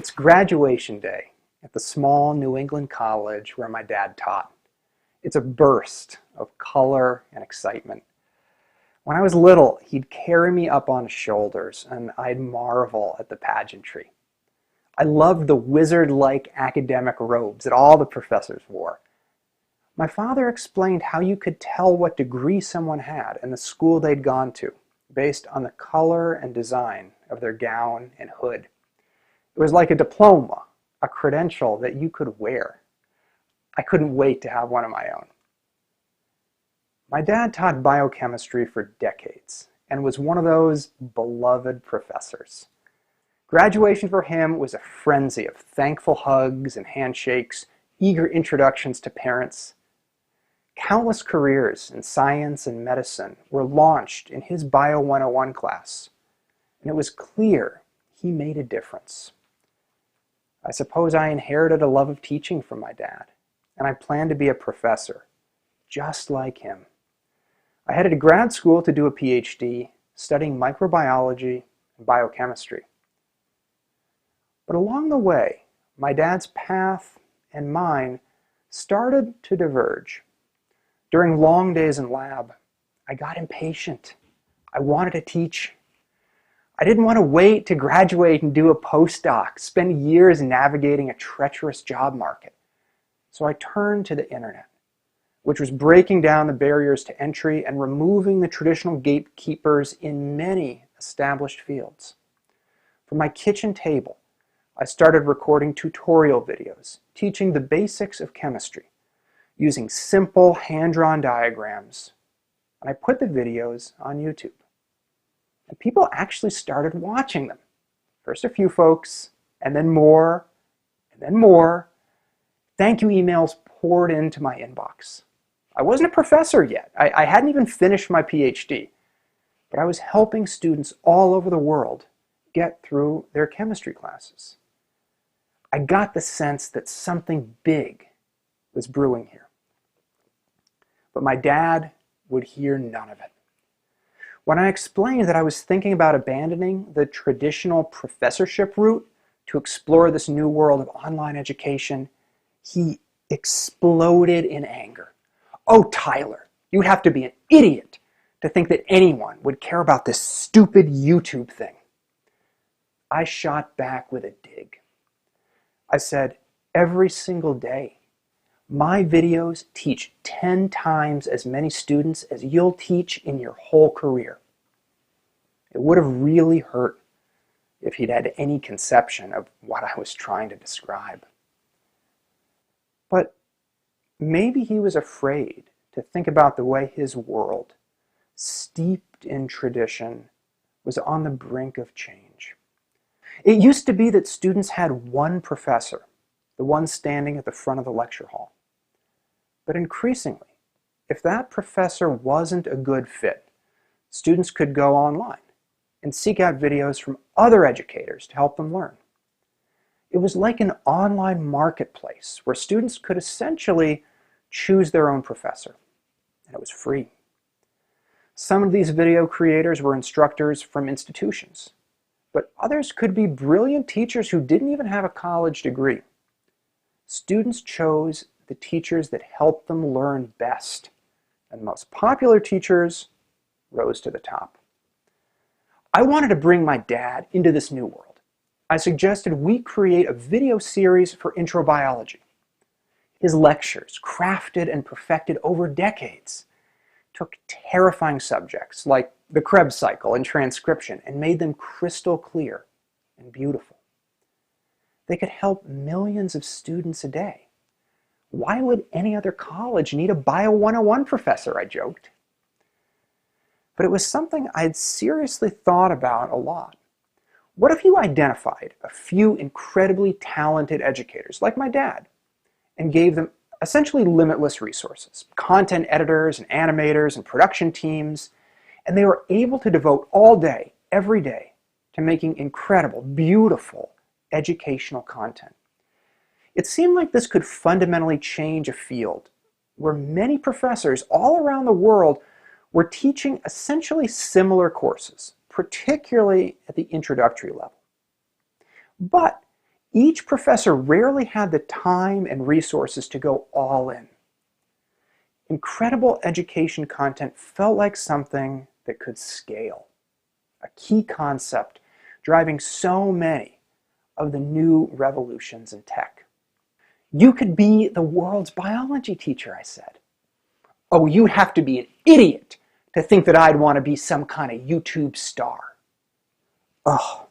It's graduation day at the small New England college where my dad taught. It's a burst of color and excitement. When I was little, he'd carry me up on his shoulders and I'd marvel at the pageantry. I loved the wizard-like academic robes that all the professors wore. My father explained how you could tell what degree someone had and the school they'd gone to based on the color and design of their gown and hood. It was like a diploma, a credential that you could wear. I couldn't wait to have one of my own. My dad taught biochemistry for decades and was one of those beloved professors. Graduation for him was a frenzy of thankful hugs and handshakes, eager introductions to parents. Countless careers in science and medicine were launched in his Bio 101 class, and it was clear he made a difference. I suppose I inherited a love of teaching from my dad, and I planned to be a professor, just like him. I headed to grad school to do a PhD, studying microbiology and biochemistry. But along the way, my dad's path and mine started to diverge. During long days in lab, I got impatient. I wanted to teach. I didn't want to wait to graduate and do a postdoc, spend years navigating a treacherous job market. So I turned to the internet, which was breaking down the barriers to entry and removing the traditional gatekeepers in many established fields. From my kitchen table, I started recording tutorial videos, teaching the basics of chemistry, using simple hand-drawn diagrams, and I put the videos on YouTube. And people actually started watching them. First a few folks, and then more, and then more. Thank you emails poured into my inbox. I wasn't a professor yet. I hadn't even finished my PhD, but I was helping students all over the world get through their chemistry classes. I got the sense that something big was brewing here. But my dad would hear none of it. When I explained that I was thinking about abandoning the traditional professorship route to explore this new world of online education, he exploded in anger. "Oh, Tyler, you'd have to be an idiot to think that anyone would care about this stupid YouTube thing." I shot back with a dig. I said, "Every single day, my videos teach 10 times as many students as you'll teach in your whole career." It would have really hurt if he'd had any conception of what I was trying to describe. But maybe he was afraid to think about the way his world, steeped in tradition, was on the brink of change. It used to be that students had one professor, the one standing at the front of the lecture hall. But increasingly, if that professor wasn't a good fit, students could go online and seek out videos from other educators to help them learn. It was like an online marketplace where students could essentially choose their own professor, and it was free. Some of these video creators were instructors from institutions, but others could be brilliant teachers who didn't even have a college degree. Students chose the teachers that helped them learn best, and the most popular teachers rose to the top. I wanted to bring my dad into this new world. I suggested we create a video series for intro biology. His lectures, crafted and perfected over decades, took terrifying subjects like the Krebs cycle and transcription and made them crystal clear and beautiful. They could help millions of students a day. Why would any other college need a Bio 101 professor, I joked. But it was something I'd seriously thought about a lot. What if you identified a few incredibly talented educators, like my dad, and gave them essentially limitless resources, content editors and animators and production teams, and they were able to devote all day, every day, to making incredible, beautiful educational content? It seemed like this could fundamentally change a field where many professors all around the world were teaching essentially similar courses, particularly at the introductory level. But each professor rarely had the time and resources to go all in. Incredible education content felt like something that could scale, a key concept driving so many of the new revolutions in tech. You could be the world's biology teacher, I said. Oh, you'd have to be an idiot to think that I'd want to be some kind of YouTube star. Oh,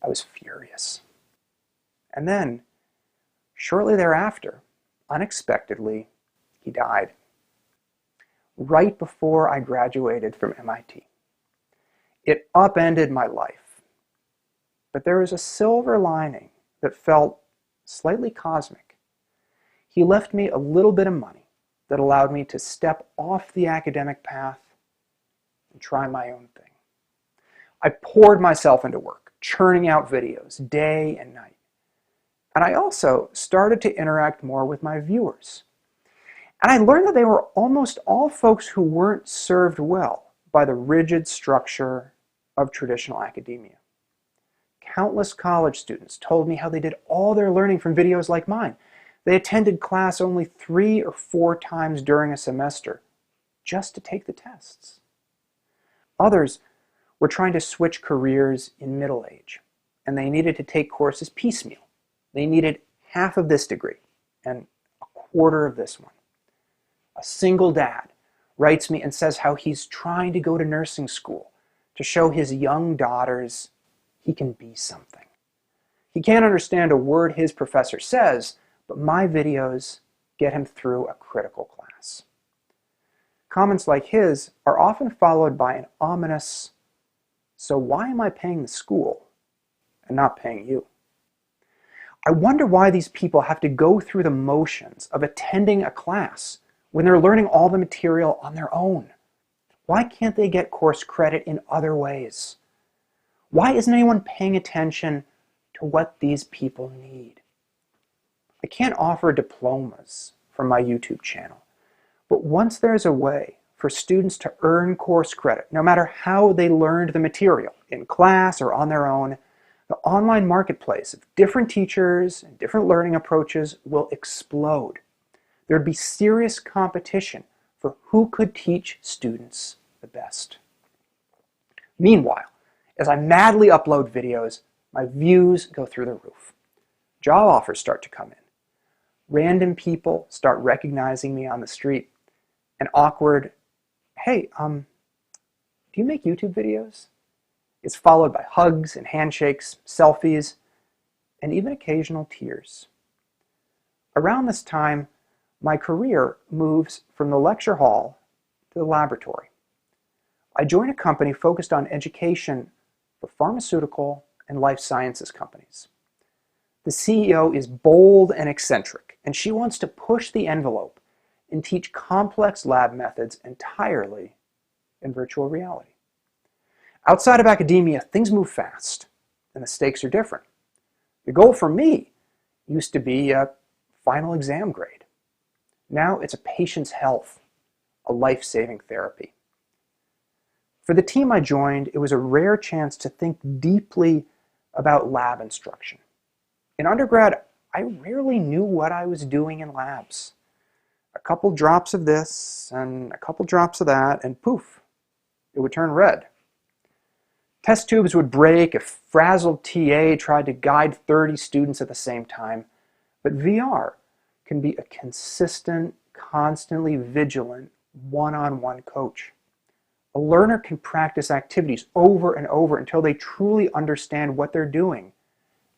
I was furious. And then, shortly thereafter, unexpectedly, he died. Right before I graduated from MIT. It upended my life. But there was a silver lining that felt slightly cosmic. He left me a little bit of money that allowed me to step off the academic path and try my own thing. I poured myself into work, churning out videos day and night. And I also started to interact more with my viewers. And I learned that they were almost all folks who weren't served well by the rigid structure of traditional academia. Countless college students told me how they did all their learning from videos like mine. They attended class only 3 or 4 times during a semester just to take the tests. Others were trying to switch careers in middle age, and they needed to take courses piecemeal. They needed half of this degree and a quarter of this one. A single dad writes me and says how he's trying to go to nursing school to show his young daughters he can be something. He can't understand a word his professor says, but my videos get him through a critical class. Comments like his are often followed by an ominous, "So why am I paying the school and not paying you?" I wonder why these people have to go through the motions of attending a class when they're learning all the material on their own. Why can't they get course credit in other ways? Why isn't anyone paying attention to what these people need? I can't offer diplomas from my YouTube channel, but once there's a way for students to earn course credit, no matter how they learned the material, in class or on their own, the online marketplace of different teachers and different learning approaches will explode. There'd be serious competition for who could teach students the best. Meanwhile, as I madly upload videos, my views go through the roof. Job offers start to come in. Random people start recognizing me on the street. An awkward, "Hey, do you make YouTube videos?" It's followed by hugs and handshakes, selfies, and even occasional tears. Around this time, my career moves from the lecture hall to the laboratory. I join a company focused on education for pharmaceutical and life sciences companies. The CEO is bold and eccentric, and she wants to push the envelope and teach complex lab methods entirely in virtual reality. Outside of academia, things move fast, and the stakes are different. The goal for me used to be a final exam grade. Now it's a patient's health, a life-saving therapy. For the team I joined, it was a rare chance to think deeply about lab instruction. In undergrad, I rarely knew what I was doing in labs. A couple drops of this and a couple drops of that, and poof, it would turn red. Test tubes would break if frazzled TA tried to guide 30 students at the same time. But VR can be a consistent, constantly vigilant, one-on-one coach. A learner can practice activities over and over until they truly understand what they're doing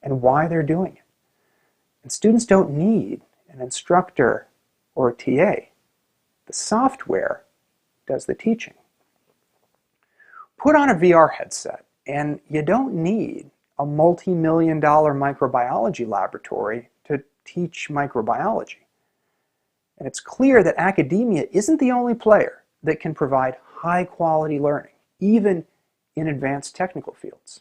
and why they're doing it. And students don't need an instructor or a TA. The software does the teaching. Put on a VR headset, and you don't need a multi-million-dollar microbiology laboratory to teach microbiology. And it's clear that academia isn't the only player that can provide high-quality learning, even in advanced technical fields.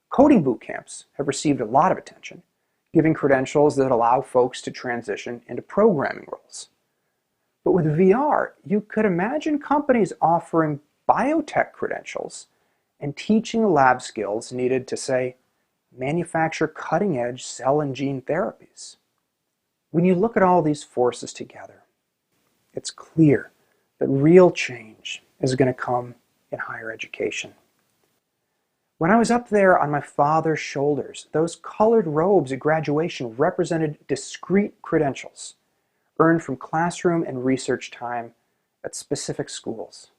Coding boot camps have received a lot of attention, giving credentials that allow folks to transition into programming roles. But with VR, you could imagine companies offering biotech credentials and teaching the lab skills needed to, say, manufacture cutting-edge cell and gene therapies. When you look at all these forces together, it's clear that real change is going to come in higher education. When I was up there on my father's shoulders, those colored robes at graduation represented discrete credentials earned from classroom and research time at specific schools.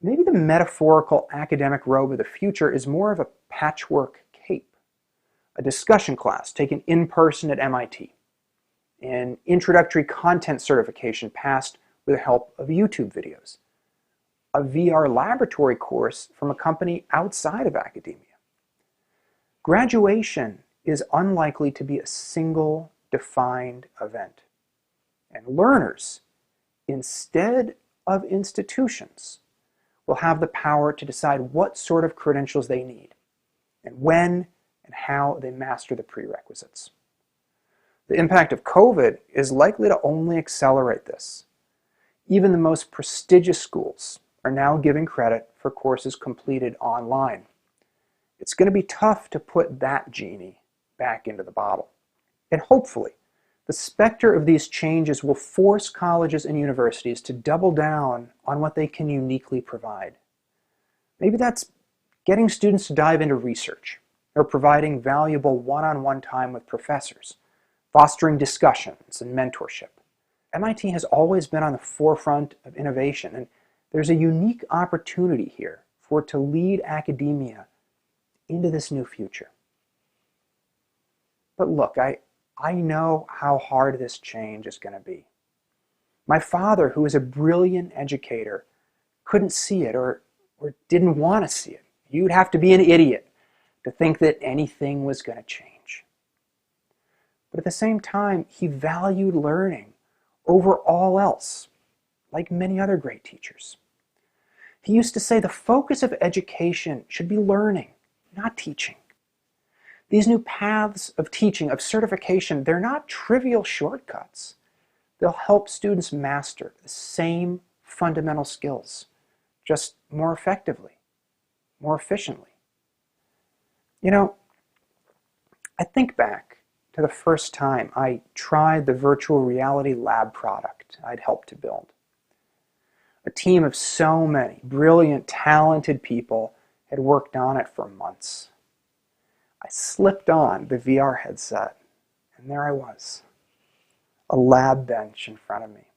Maybe the metaphorical academic robe of the future is more of a patchwork cape, a discussion class taken in person at MIT, an introductory content certification passed with the help of YouTube videos, a VR laboratory course from a company outside of academia. Graduation is unlikely to be a single defined event, and learners, instead of institutions, will have the power to decide what sort of credentials they need and when and how they master the prerequisites. The impact of COVID is likely to only accelerate this. Even the most prestigious schools are now giving credit for courses completed online. It's going to be tough to put that genie back into the bottle. And hopefully, the specter of these changes will force colleges and universities to double down on what they can uniquely provide. Maybe that's getting students to dive into research, or providing valuable one-on-one time with professors, fostering discussions and mentorship. MIT has always been on the forefront of innovation, and there's a unique opportunity here for it to lead academia into this new future. But look, I know how hard this change is going to be. My father, who is a brilliant educator, couldn't see it or didn't want to see it. You'd have to be an idiot to think that anything was going to change. But at the same time, he valued learning over all else, like many other great teachers. He used to say the focus of education should be learning, not teaching. These new paths of teaching, of certification, they're not trivial shortcuts. They'll help students master the same fundamental skills, just more effectively, more efficiently. You know, I think back to the first time I tried the virtual reality lab product I'd helped to build. A team of so many brilliant, talented people had worked on it for months. I slipped on the VR headset, and there I was, a lab bench in front of me.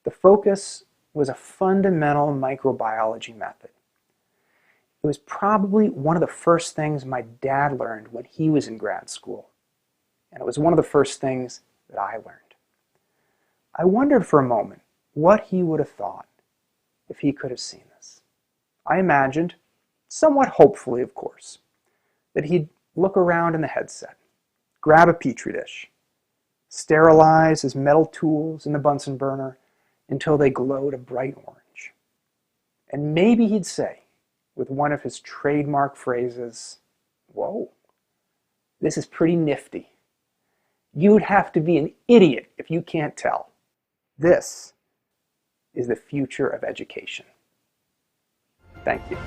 The focus was a fundamental microbiology method. It was probably one of the first things my dad learned when he was in grad school, and it was one of the first things that I learned. I wondered for a moment what he would have thought if he could have seen this. I imagined, somewhat hopefully of course, that he'd look around in the headset, grab a petri dish, sterilize his metal tools in the Bunsen burner until they glowed a bright orange. And maybe he'd say, with one of his trademark phrases, "Whoa, this is pretty nifty. You'd have to be an idiot if you can't tell. This is the future of education." Thank you.